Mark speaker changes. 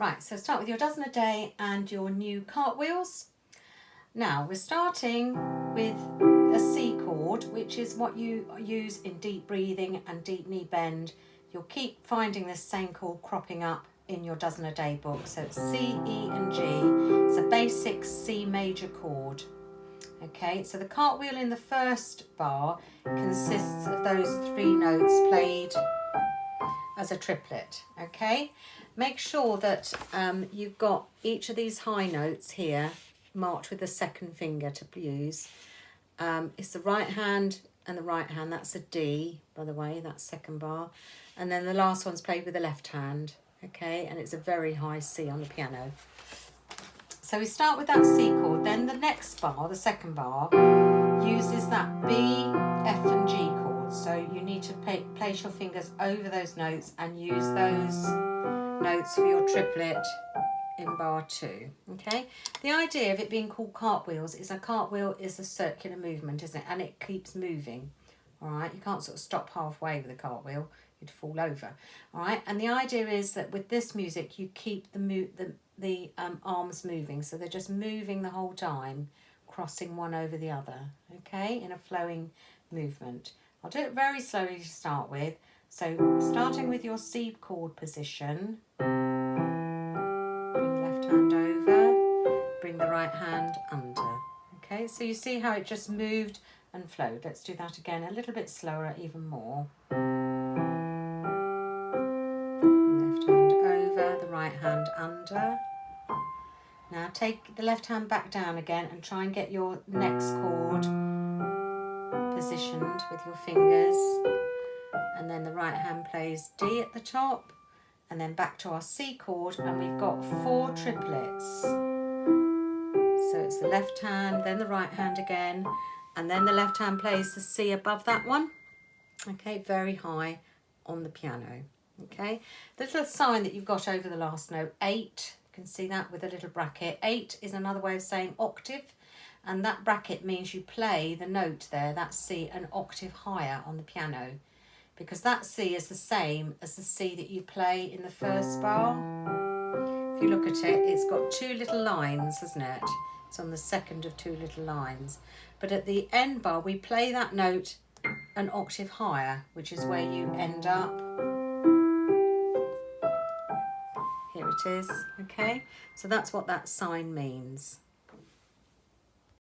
Speaker 1: Right, so start with your dozen a day and your new cartwheels. Now we're starting with a C chord, which is what you use in deep breathing and deep knee bend. You'll keep finding this same chord cropping up in your dozen a day book. So it's C, E and G. It's a basic C major chord. Okay, so the cartwheel in the first bar consists of those 3 notes played as a triplet. Okay, make sure that you've got each of these high notes here marked with the second finger to use. It's the right hand and the right hand. That's a D, by the way, that's second bar. And then the last one's played with the left hand. Okay, and it's a very high C on the piano. So we start with that C chord. Then the next bar, the second bar, uses that B, F and G chords. So you need to place your fingers over those notes and use those notes for your triplet in bar 2. Okay, the idea of it being called cartwheels is a cartwheel is a circular movement, isn't it? And it keeps moving. All right, you can't sort of stop halfway with a cartwheel, you'd fall over. All right, and the idea is that with this music you keep the arms moving, so they're just moving the whole time, crossing one over the other. Okay, in a flowing movement. I'll do it very slowly to start with. So starting with your C chord position, hand over, bring the right hand under. Okay, so you see how it just moved and flowed. Let's do that again a little bit slower, even more. Left hand over, the right hand under. Now take the left hand back down again and try and get your next chord positioned with your fingers. And then the right hand plays D at the top. And then back to our C chord, and we've got 4 triplets. So it's the left hand, then the right hand again, and then the left hand plays the C above that one. Okay, very high on the piano. Okay, the little sign that you've got over the last note, 8, you can see that with a little bracket. 8 is another way of saying octave, and that bracket means you play the note there, that C, an octave higher on the piano, because that C is the same as the C that you play in the first bar. If you look at it, it's got 2 little lines, hasn't it? It's on the second of 2 little lines. But at the end bar, we play that note an octave higher, which is where you end up. Here it is, okay? So that's what that sign means.